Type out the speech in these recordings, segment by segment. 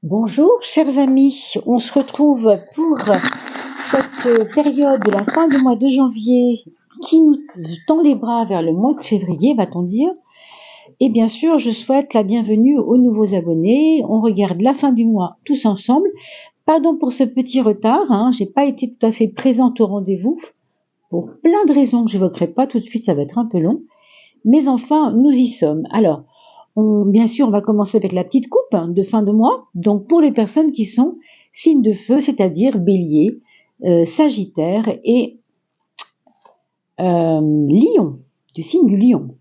Bonjour chers amis, on se retrouve pour cette période de la fin du mois de janvier qui nous tend les bras vers le mois de février, va-t-on dire. Et bien sûr, je souhaite la bienvenue aux nouveaux abonnés. On regarde la fin du mois tous ensemble. Pardon pour ce petit retard, j'ai pas été tout à fait présente au rendez-vous pour plein de raisons que j'évoquerai pas tout de suite, ça va être un peu long. Mais enfin, nous y sommes. Alors, bien sûr, on va commencer avec la petite coupe de fin de mois. Donc, pour les personnes qui sont signes de feu, c'est-à-dire bélier, sagittaire et lion, du signe du lion.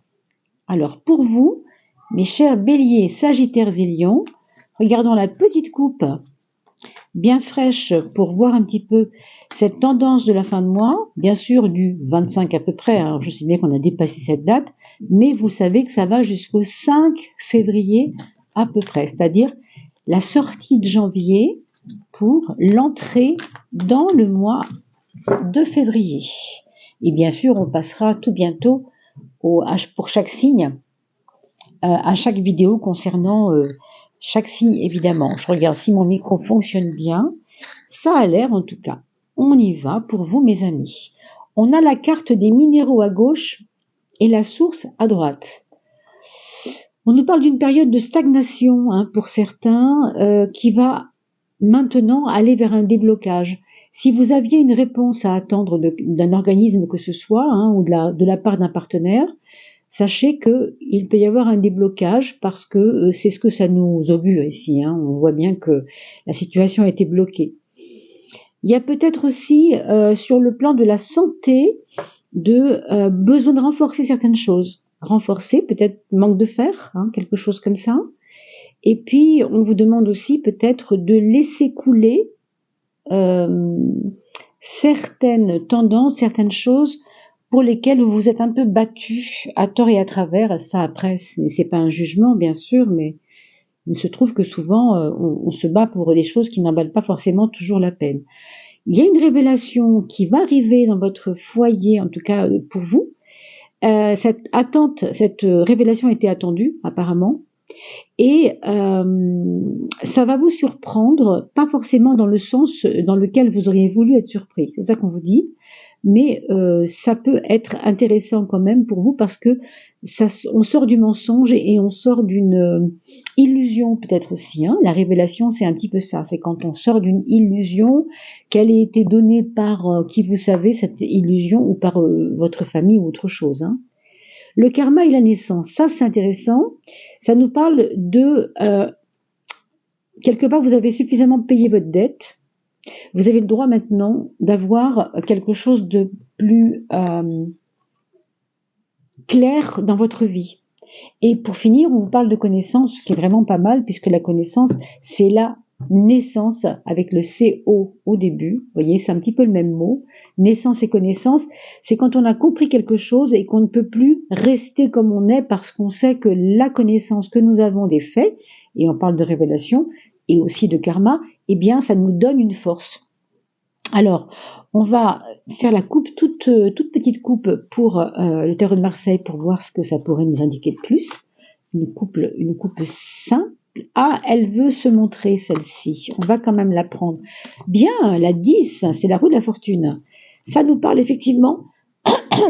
Alors, pour vous, mes chers béliers, sagittaires et lions, regardons la petite coupe bien fraîche pour voir un petit peu cette tendance de la fin de mois, bien sûr du 25 à peu près, alors je sais bien qu'on a dépassé cette date, mais vous savez que ça va jusqu'au 5 février à peu près, c'est-à-dire la sortie de janvier pour l'entrée dans le mois de février. Et bien sûr, on passera tout bientôt pour chaque signe, à chaque vidéo concernant chaque signe évidemment. Je regarde si mon micro fonctionne bien. Ça a l'air en tout cas. On y va pour vous mes amis. On a la carte des minéraux à gauche et la source à droite. On nous parle d'une période de stagnation pour certains qui va maintenant aller vers un déblocage. Si vous aviez une réponse à attendre d'un organisme que ce soit ou de la part d'un partenaire, sachez qu'il peut y avoir un déblocage parce que c'est ce que ça nous augure ici. On voit bien que la situation a été bloquée. Il y a peut-être aussi sur le plan de la santé besoin de renforcer certaines choses. Renforcer, peut-être manque de fer, quelque chose comme ça. Et puis on vous demande aussi peut-être de laisser couler certaines tendances, certaines choses pour lesquelles vous vous êtes un peu battu à tort et à travers. Ça après, c'est pas un jugement bien sûr, mais il se trouve que souvent on se bat pour des choses qui n'en valent pas forcément toujours la peine. Il y a une révélation qui va arriver dans votre foyer, en tout cas pour vous. Cette révélation a été attendue apparemment. Et ça va vous surprendre, pas forcément dans le sens dans lequel vous auriez voulu être surpris. C'est ça qu'on vous dit. Mais ça peut être intéressant quand même pour vous parce que on sort du mensonge et on sort d'une illusion peut-être aussi. La révélation, c'est un petit peu ça. C'est quand on sort d'une illusion, qu'elle ait été donnée par qui vous savez, cette illusion, ou par votre famille ou autre chose. Le karma et la naissance, ça c'est intéressant. Ça nous parle de quelque part vous avez suffisamment payé votre dette. Vous avez le droit maintenant d'avoir quelque chose de plus clair dans votre vie. Et pour finir, on vous parle de connaissance, ce qui est vraiment pas mal, puisque la connaissance, c'est la naissance avec le CO au début. Vous voyez, c'est un petit peu le même mot. Naissance et connaissance, c'est quand on a compris quelque chose et qu'on ne peut plus rester comme on est parce qu'on sait que la connaissance que nous avons des faits, et on parle de révélation et aussi de karma, eh bien, ça nous donne une force. Alors, on va faire la coupe, toute petite coupe pour le tarot de Marseille pour voir ce que ça pourrait nous indiquer de plus. Une coupe simple. Ah, elle veut se montrer celle-ci. On va quand même la prendre. Bien, la 10, c'est la roue de la fortune. Ça nous parle effectivement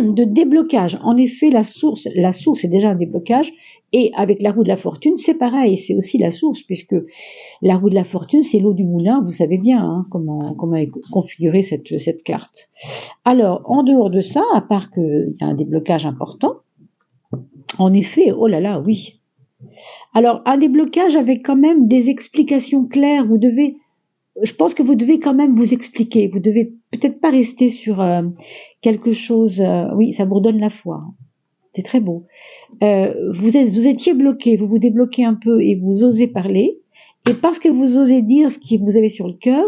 de déblocage. En effet, la source est déjà un déblocage. Et avec la roue de la fortune, c'est pareil, c'est aussi la source, puisque la roue de la fortune, c'est l'eau du moulin, vous savez bien comment est configurée cette carte. Alors, en dehors de ça, à part qu'il y a un déblocage important, en effet, oh là là, oui. Alors, un déblocage avec quand même des explications claires, je pense que vous devez quand même vous expliquer, vous devez peut-être pas rester sur quelque chose, oui, ça vous redonne la foi, c'est très beau. Vous étiez bloqué, vous vous débloquez un peu et vous osez parler, et parce que vous osez dire ce que vous avez sur le cœur,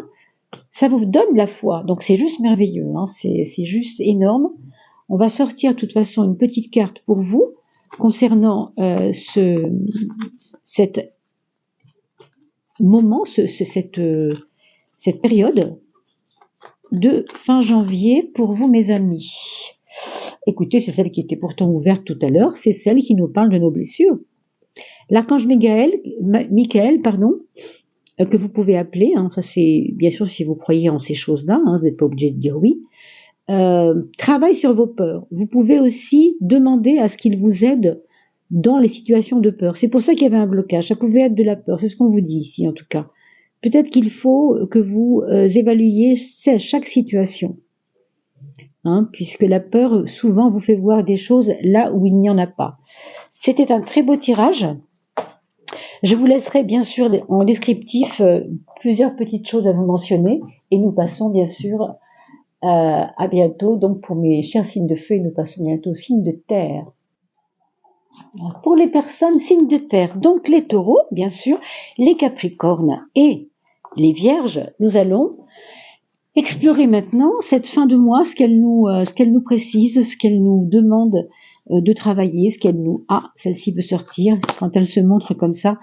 ça vous donne la foi, donc c'est juste merveilleux, c'est juste énorme. On va sortir de toute façon une petite carte pour vous, concernant cet moment, cette période de fin janvier pour vous mes amis. Écoutez, c'est celle qui était pourtant ouverte tout à l'heure, c'est celle qui nous parle de nos blessures. L'archange Michael, que vous pouvez appeler, hein, ça c'est bien sûr si vous croyez en ces choses-là, hein, vous n'êtes pas obligé de dire oui. Travaille sur vos peurs. Vous pouvez aussi demander à ce qu'il vous aide dans les situations de peur. C'est pour ça qu'il y avait un blocage. Ça pouvait être de la peur. C'est ce qu'on vous dit ici, en tout cas. Peut-être qu'il faut que vous évaluiez chaque situation, hein, puisque la peur souvent vous fait voir des choses là où il n'y en a pas. C'était un très beau tirage. Je vous laisserai bien sûr en descriptif plusieurs petites choses à vous mentionner et nous passons bien sûr à bientôt. Donc pour mes chers signes de feu, et nous passons bientôt aux signes de terre. Alors, pour les personnes signes de terre, donc les taureaux, bien sûr, les capricornes et les vierges, nous allons explorer maintenant cette fin de mois, ce qu'elle nous précise, ce qu'elle nous demande de travailler, ce qu'elle nous... Ah, celle-ci veut sortir quand elle se montre comme ça.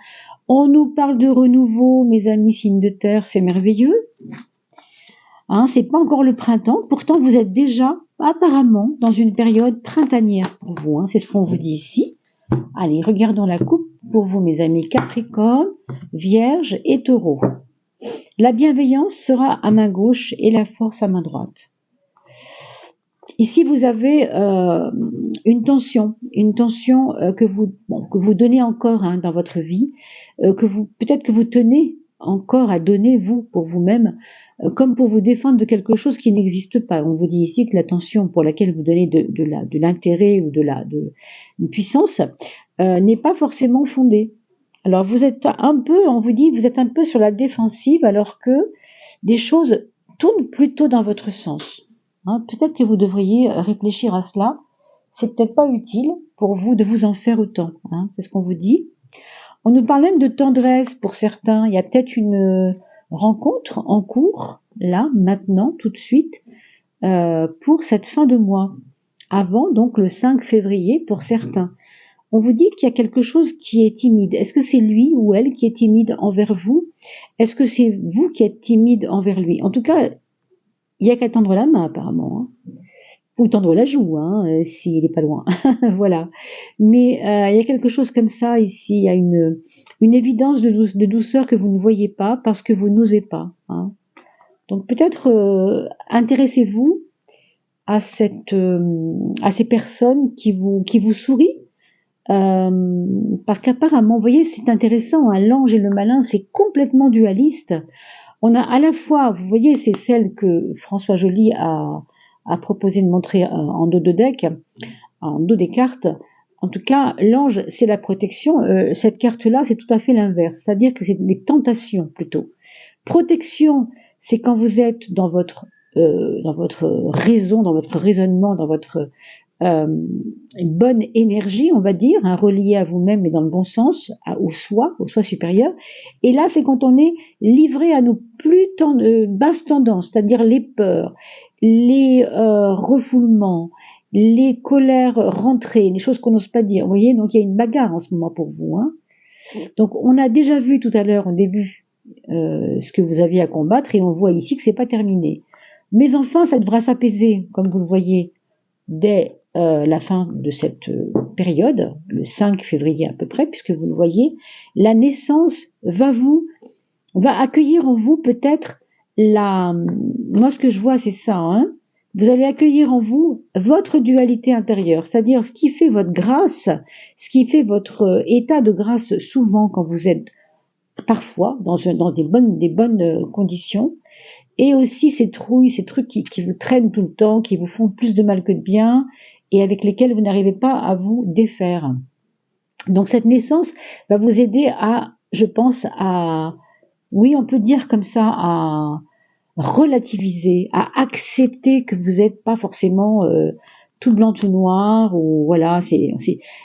On nous parle de renouveau, mes amis signes de terre, c'est merveilleux. Hein, c'est pas encore le printemps, pourtant vous êtes déjà apparemment dans une période printanière pour vous, hein, c'est ce qu'on vous dit ici. Allez, regardons la coupe pour vous, mes amis Capricorne, Vierge et Taureau. La bienveillance sera à main gauche et la force à main droite. Ici, vous avez une tension que vous donnez encore, hein, dans votre vie, peut-être que vous tenez encore à donner vous pour vous-même, comme pour vous défendre de quelque chose qui n'existe pas. On vous dit ici que la tension pour laquelle vous donnez de l'intérêt ou une puissance n'est pas forcément fondée. Alors vous êtes un peu, on vous dit, vous êtes un peu sur la défensive alors que les choses tournent plutôt dans votre sens. Hein, peut-être que vous devriez réfléchir à cela. C'est peut-être pas utile pour vous de vous en faire autant. Hein, c'est ce qu'on vous dit. On nous parle même de tendresse pour certains. Il y a peut-être une rencontre en cours, là, maintenant, tout de suite, pour cette fin de mois. Avant, donc, le 5 février, pour certains. On vous dit qu'il y a quelque chose qui est timide. Est-ce que c'est lui ou elle qui est timide envers vous? Est-ce que c'est vous qui êtes timide envers lui? En tout cas, il y a qu'à tendre la main, apparemment. Hein. Ou tendre la joue, hein, s'il n'est pas loin. Voilà. Mais il y a quelque chose comme ça ici. Il y a une évidence de douceur que vous ne voyez pas parce que vous n'osez pas. Hein. Donc peut-être intéressez-vous à ces personnes qui vous sourient. Parce qu'apparemment, vous voyez, c'est intéressant, hein, l'ange et le malin, c'est complètement dualiste. On a à la fois, vous voyez, c'est celle que François Joly a proposé de montrer en dos de deck, en dos des cartes. En tout cas, l'ange, c'est la protection. Cette carte-là, c'est tout à fait l'inverse. C'est-à-dire que c'est les tentations, plutôt. Protection, c'est quand vous êtes dans votre raison, dans votre raisonnement, dans votre bonne énergie, on va dire, hein, reliée à vous-même, mais dans le bon sens, au soi supérieur. Et là, c'est quand on est livré à nos plus basses tendances, c'est-à-dire les peurs, les refoulements, les colères rentrées, les choses qu'on n'ose pas dire. Vous voyez, donc il y a une bagarre en ce moment pour vous. Hein. Donc on a déjà vu tout à l'heure, au début, ce que vous aviez à combattre, et on voit ici que c'est pas terminé. Mais enfin, ça devra s'apaiser, comme vous le voyez, dès la fin de cette période, le 5 février à peu près, puisque vous le voyez, la naissance va accueillir en vous peut-être moi ce que je vois c'est ça, hein, vous allez accueillir en vous votre dualité intérieure, c'est-à-dire ce qui fait votre grâce, ce qui fait votre état de grâce souvent quand vous êtes parfois dans des bonnes conditions, et aussi ces trouilles, ces trucs qui vous traînent tout le temps, qui vous font plus de mal que de bien, et avec lesquels vous n'arrivez pas à vous défaire. Donc cette naissance va vous aider je pense, oui, on peut dire comme ça, à relativiser, à accepter que vous n'êtes pas forcément tout blanc, tout noir, ou voilà,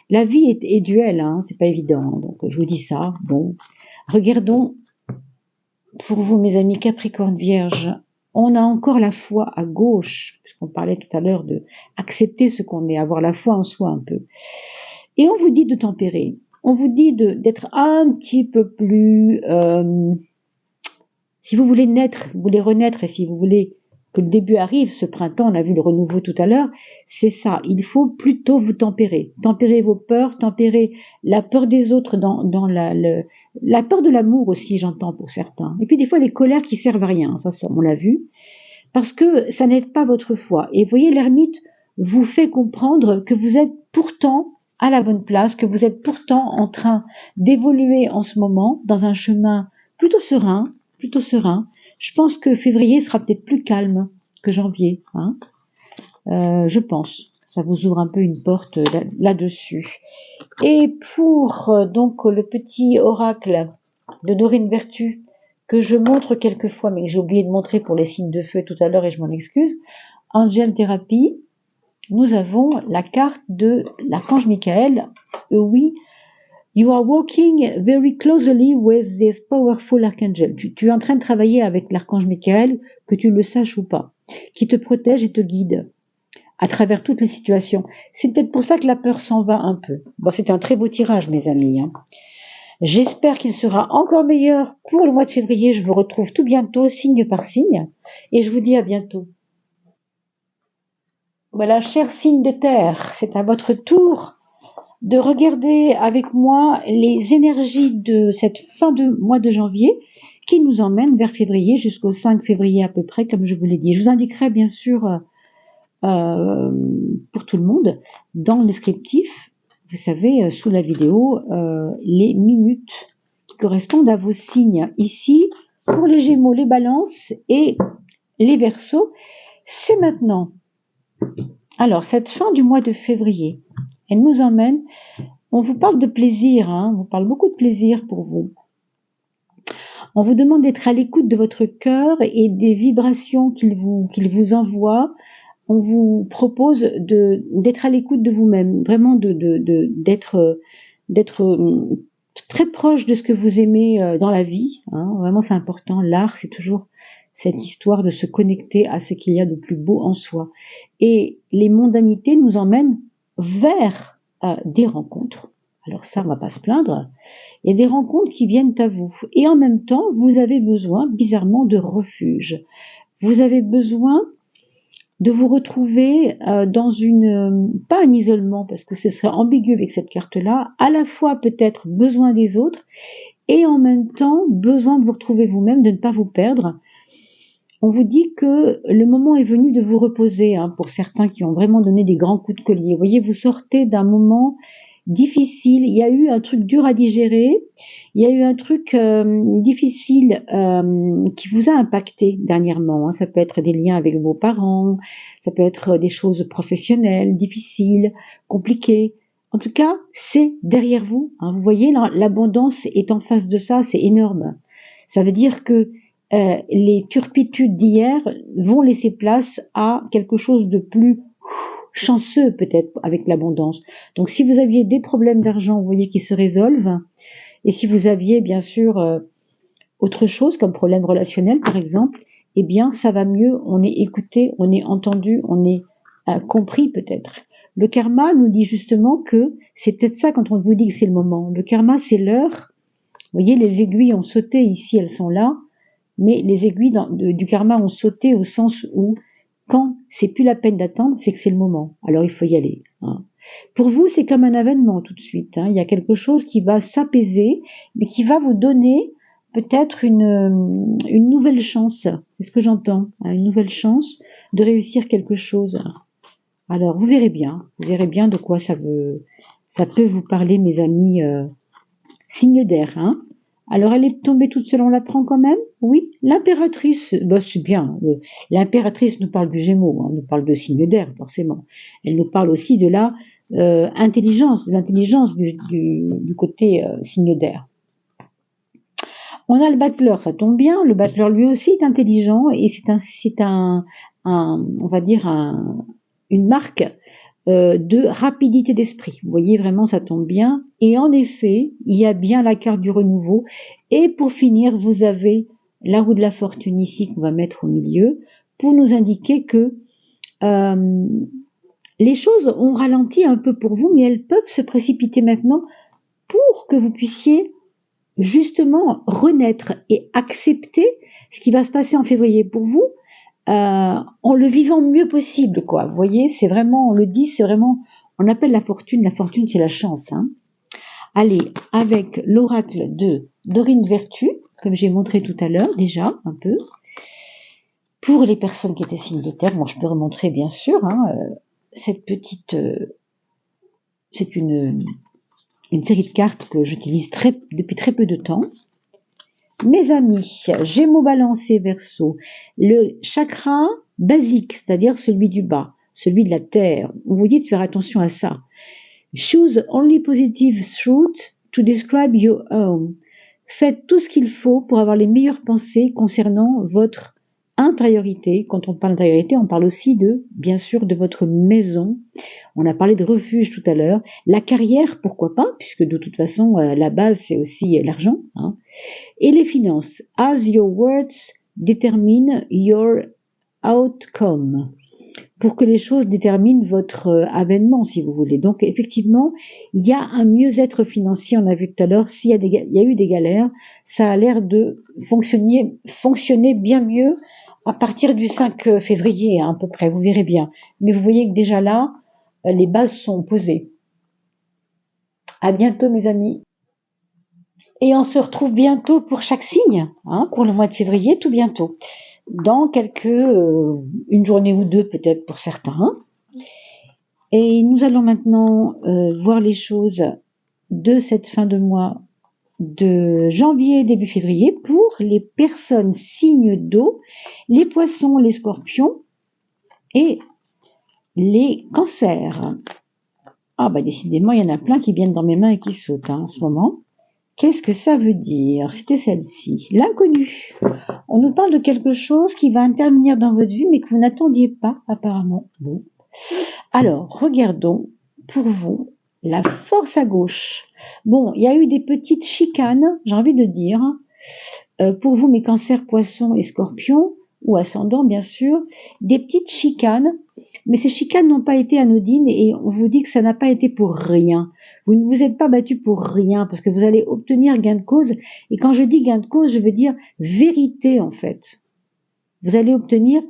la vie est duel, hein, c'est pas évident, donc je vous dis ça. Bon, regardons pour vous, mes amis Capricorne Vierge. On a encore la foi à gauche, puisqu'on parlait tout à l'heure de accepter ce qu'on est, avoir la foi en soi un peu. Et on vous dit de tempérer. On vous dit d'être un petit peu plus... si vous voulez naître, vous voulez renaître, et si vous voulez que le début arrive, ce printemps, on a vu le renouveau tout à l'heure, c'est ça. Il faut plutôt vous tempérer. Tempérer vos peurs, tempérer la peur des autres dans La peur de l'amour aussi, j'entends pour certains. Et puis des fois des colères qui servent à rien, ça on l'a vu, parce que ça n'aide pas votre foi. Et vous voyez, l'ermite vous fait comprendre que vous êtes pourtant à la bonne place, que vous êtes pourtant en train d'évoluer en ce moment dans un chemin plutôt serein, plutôt serein. Je pense que février sera peut-être plus calme que janvier, hein. Je pense. Ça vous ouvre un peu une porte là-dessus. Et pour donc le petit oracle de Dorine Vertu que je montre quelquefois, mais que j'ai oublié de montrer pour les signes de feu tout à l'heure et je m'en excuse, Angel Therapy, nous avons la carte de l'archange Michael. Oui, you are working very closely with this powerful archangel. Tu es en train de travailler avec l'archange Michael, que tu le saches ou pas, qui te protège et te guide à travers toutes les situations. C'est peut-être pour ça que la peur s'en va un peu. Bon, c'était un très beau tirage, mes amis, hein. J'espère qu'il sera encore meilleur pour le mois de février. Je vous retrouve tout bientôt, signe par signe, et je vous dis à bientôt. Voilà, chers signes de terre, c'est à votre tour de regarder avec moi les énergies de cette fin de mois de janvier qui nous emmène vers février, jusqu'au 5 février à peu près, comme je vous l'ai dit. Je vous indiquerai bien sûr pour tout le monde dans le descriptif, vous savez, sous la vidéo, les minutes qui correspondent à vos signes. Ici, pour les Gémeaux, les Balances et les Verseaux, c'est maintenant. Alors, cette fin du mois de février, elle nous emmène, on vous parle de plaisir, hein, on vous parle beaucoup de plaisir pour vous. On vous demande d'être à l'écoute de votre cœur et des vibrations qu'il vous envoie. On vous propose d'être à l'écoute de vous-même, vraiment d'être très proche de ce que vous aimez dans la vie, hein. Vraiment, c'est important. L'art, c'est toujours cette histoire de se connecter à ce qu'il y a de plus beau en soi. Et les mondanités nous emmènent vers des rencontres. Alors ça, on va pas se plaindre. Il y a des rencontres qui viennent à vous. Et en même temps, vous avez besoin, bizarrement, de refuge. Vous avez besoin de vous retrouver dans pas un isolement, parce que ce serait ambigu avec cette carte-là, à la fois peut-être besoin des autres, et en même temps besoin de vous retrouver vous-même, de ne pas vous perdre. On vous dit que le moment est venu de vous reposer, hein, pour certains qui ont vraiment donné des grands coups de collier. Vous voyez, vous sortez d'un moment difficile, il y a eu un truc dur à digérer, il y a eu un truc difficile qui vous a impacté dernièrement, hein. Ça peut être des liens avec vos parents, ça peut être des choses professionnelles, difficiles, compliquées. En tout cas, c'est derrière vous, hein. Vous voyez, l'abondance est en face de ça, c'est énorme. Ça veut dire que les turpitudes d'hier vont laisser place à quelque chose de plus chanceux peut-être avec l'abondance. Donc si vous aviez des problèmes d'argent, vous voyez qu'ils se résolvent. Et si vous aviez bien sûr autre chose comme problème relationnel par exemple, eh bien ça va mieux, on est écouté, on est entendu, on est compris peut-être. Le karma nous dit justement que c'est peut-être ça quand on vous dit que c'est le moment. Le karma, c'est l'heure. Vous voyez, les aiguilles ont sauté ici, elles sont là, mais les aiguilles du karma ont sauté au sens où quand c'est plus la peine d'attendre, c'est que c'est le moment. Alors il faut y aller, hein. Pour vous, c'est comme un avènement tout de suite, hein. Il y a quelque chose qui va s'apaiser, mais qui va vous donner peut-être une nouvelle chance. C'est ce que j'entends, hein, une nouvelle chance de réussir quelque chose. Alors vous verrez bien de quoi ça peut vous parler, mes amis signes d'air, hein. Alors elle est tombée toute seule, on la prend quand même? Oui, l'impératrice, bah c'est bien. L'impératrice nous parle du Gémeaux, hein, nous parle de signe d'air forcément. Elle nous parle aussi de la intelligence, de l'intelligence du côté signe d'air. On a le battleur, ça tombe bien. Le battleur lui aussi est intelligent et c'est on va dire une marque de rapidité d'esprit. Vous voyez, vraiment, ça tombe bien. Et en effet, il y a bien la carte du renouveau. Et pour finir, vous avez la roue de la fortune ici qu'on va mettre au milieu pour nous indiquer que les choses ont ralenti un peu pour vous, mais elles peuvent se précipiter maintenant pour que vous puissiez justement renaître et accepter ce qui va se passer en février pour vous, en le vivant mieux possible, quoi. Vous voyez, c'est vraiment, on le dit, c'est vraiment, on appelle la fortune c'est la chance, hein. Allez, avec l'oracle de Dorine Vertu, comme j'ai montré tout à l'heure déjà, un peu. Pour les personnes qui étaient signes de terre, bon, je peux remontrer bien sûr, cette petite... c'est une série de cartes que j'utilise depuis très peu de temps. Mes amis, Gémeaux, Balance et Verseau, le chakra basique, c'est-à-dire celui du bas, celui de la terre, vous voyez de faire attention à ça. Choose only positive truth to describe your own. Faites tout ce qu'il faut pour avoir les meilleures pensées concernant votre intériorité. Quand on parle d'intériorité, on parle aussi bien sûr, de votre maison. On a parlé de refuge tout à l'heure. La carrière, pourquoi pas, puisque de toute façon, la base, c'est aussi l'argent. Et les finances. As your words determine your outcome. Pour que les choses déterminent votre avènement, si vous voulez. Donc, effectivement, il y a un mieux-être financier, on a vu tout à l'heure, s'il y a eu des galères, ça a l'air de fonctionner bien mieux à partir du 5 février, à peu près, vous verrez bien. Mais vous voyez que déjà là, les bases sont posées. À bientôt, mes amis. Et on se retrouve bientôt pour chaque signe, pour le mois de février, tout bientôt. Dans une journée ou deux peut-être pour certains. Et nous allons maintenant voir les choses de cette fin de mois de janvier, début février, pour les personnes signes d'eau, les poissons, les scorpions et les cancers. Ah bah décidément, il y en a plein qui viennent dans mes mains et qui sautent en ce moment. Qu'est-ce que ça veut dire? C'était celle-ci. L'inconnu. On nous parle de quelque chose qui va intervenir dans votre vie, mais que vous n'attendiez pas, apparemment. Bon. Alors, regardons pour vous la force à gauche. Bon, il y a eu des petites chicanes, j'ai envie de dire, pour vous, mes cancers, poissons et scorpions, ou ascendants, bien sûr, des petites chicanes, mais ces chicanes n'ont pas été anodines et on vous dit que ça n'a pas été pour rien. Vous ne vous êtes pas battu pour rien parce que vous allez obtenir gain de cause. Et quand je dis gain de cause, je veux dire vérité, en fait. Vous allez obtenir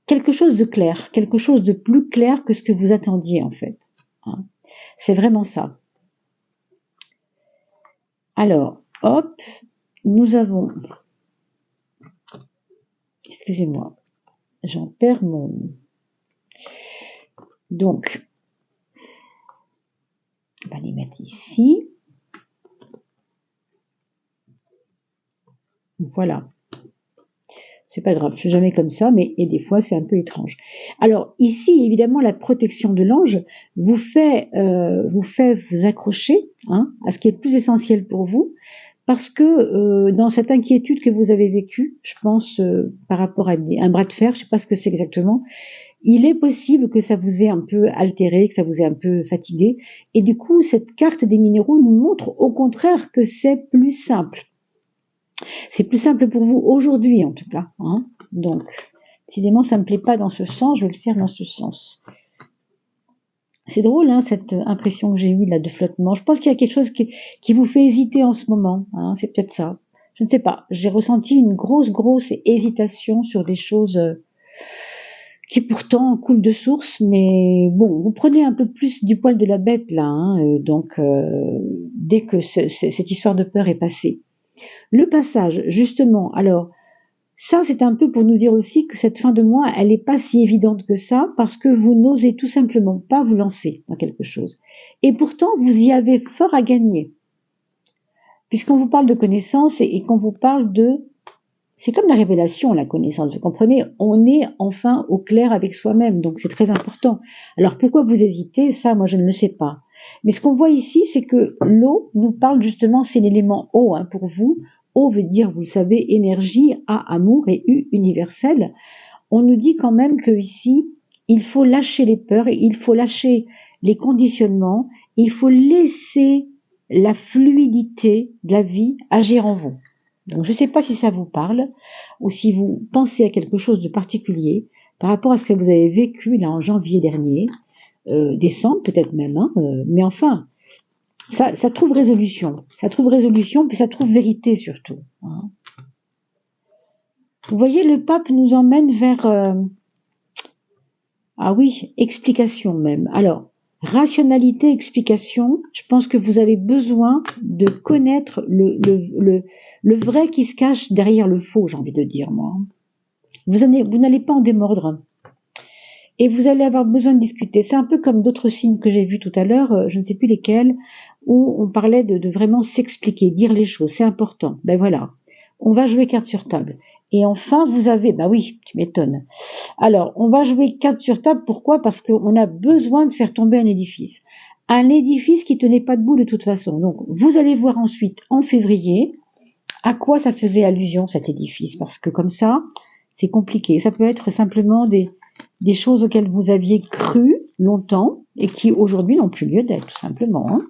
quelque chose de clair, quelque chose de plus clair que ce que vous attendiez, en fait. C'est vraiment ça. Alors, hop, nous avons... Excusez-moi, j'en perds mon... Donc, on va les mettre ici. Voilà. C'est pas grave, je suis jamais comme ça, mais et des fois c'est un peu étrange. Alors ici, évidemment, la protection de l'ange vous fait vous accrocher à ce qui est le plus essentiel pour vous, parce que dans cette inquiétude que vous avez vécue, je pense par rapport à un bras de fer, je sais pas ce que c'est exactement, il est possible que ça vous ait un peu altéré, que ça vous ait un peu fatigué, et du coup cette carte des minéraux nous montre au contraire que c'est plus simple. C'est plus simple pour vous aujourd'hui, en tout cas. Donc, décidément, ça ne me plaît pas dans ce sens, je vais le faire dans ce sens. C'est drôle, cette impression que j'ai eue là de flottement. Je pense qu'il y a quelque chose qui vous fait hésiter en ce moment. C'est peut-être ça. Je ne sais pas. J'ai ressenti une grosse hésitation sur des choses qui pourtant coulent de source, mais bon, vous prenez un peu plus du poil de la bête là. Donc, dès que cette histoire de peur est passée. Le passage, justement, alors, ça c'est un peu pour nous dire aussi que cette fin de mois, elle n'est pas si évidente que ça, parce que vous n'osez tout simplement pas vous lancer dans quelque chose. Et pourtant, vous y avez fort à gagner. Puisqu'on vous parle de connaissance et qu'on vous parle de... C'est comme la révélation, la connaissance, vous comprenez? On est enfin au clair avec soi-même, donc c'est très important. Alors pourquoi vous hésitez? Ça, moi je ne le sais pas. Mais ce qu'on voit ici, c'est que l'eau nous parle justement, c'est l'élément eau pour vous. Eau veut dire, vous le savez, énergie, A, amour et U, universel. On nous dit quand même que ici, il faut lâcher les peurs, il faut lâcher les conditionnements, il faut laisser la fluidité de la vie agir en vous. Donc je ne sais pas si ça vous parle ou si vous pensez à quelque chose de particulier par rapport à ce que vous avez vécu là en janvier dernier, décembre peut-être même, mais enfin, ça trouve résolution, puis ça trouve vérité surtout. Vous voyez, le pape nous emmène vers, ah oui, explication même. Alors, Rationalité, explication, je pense que vous avez besoin de connaître le vrai qui se cache derrière le faux, j'ai envie de dire, moi. Vous n'allez pas en démordre. Et vous allez avoir besoin de discuter. C'est un peu comme d'autres signes que j'ai vus tout à l'heure, je ne sais plus lesquels, où on parlait de vraiment s'expliquer, dire les choses, c'est important. Ben voilà, on va jouer carte sur table. Et enfin, vous avez, bah oui, tu m'étonnes. Alors, on va jouer carte sur table, pourquoi? Parce qu'on a besoin de faire tomber un édifice. Un édifice qui tenait pas debout de toute façon. Donc, vous allez voir ensuite, en février, à quoi ça faisait allusion, cet édifice. Parce que comme ça, c'est compliqué. Ça peut être simplement des choses auxquelles vous aviez cru longtemps et qui aujourd'hui n'ont plus lieu d'être, tout simplement. Hein.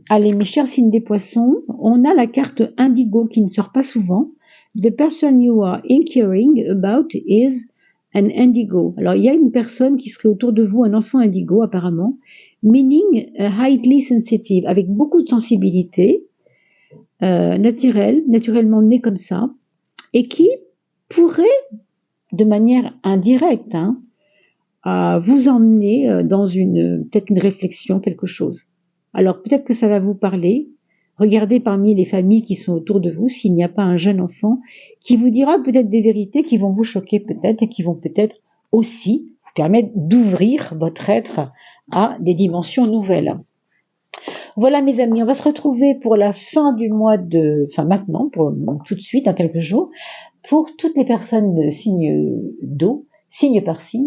Allez, mes chers signes des poissons, on a la carte indigo qui ne sort pas souvent. The person you are inquiring about is an indigo. Alors, il y a une personne qui serait autour de vous, un enfant indigo apparemment, meaning highly sensitive, avec beaucoup de sensibilité, naturellement né comme ça, et qui pourrait, de manière indirecte, vous emmener dans peut-être une réflexion, quelque chose. Alors peut-être que ça va vous parler. Regardez parmi les familles qui sont autour de vous s'il n'y a pas un jeune enfant qui vous dira peut-être des vérités qui vont vous choquer peut-être et qui vont peut-être aussi vous permettre d'ouvrir votre être à des dimensions nouvelles. Voilà mes amis, on va se retrouver pour la fin du mois maintenant, pour tout de suite, dans quelques jours, pour toutes les personnes de signe d'eau, signe par signe.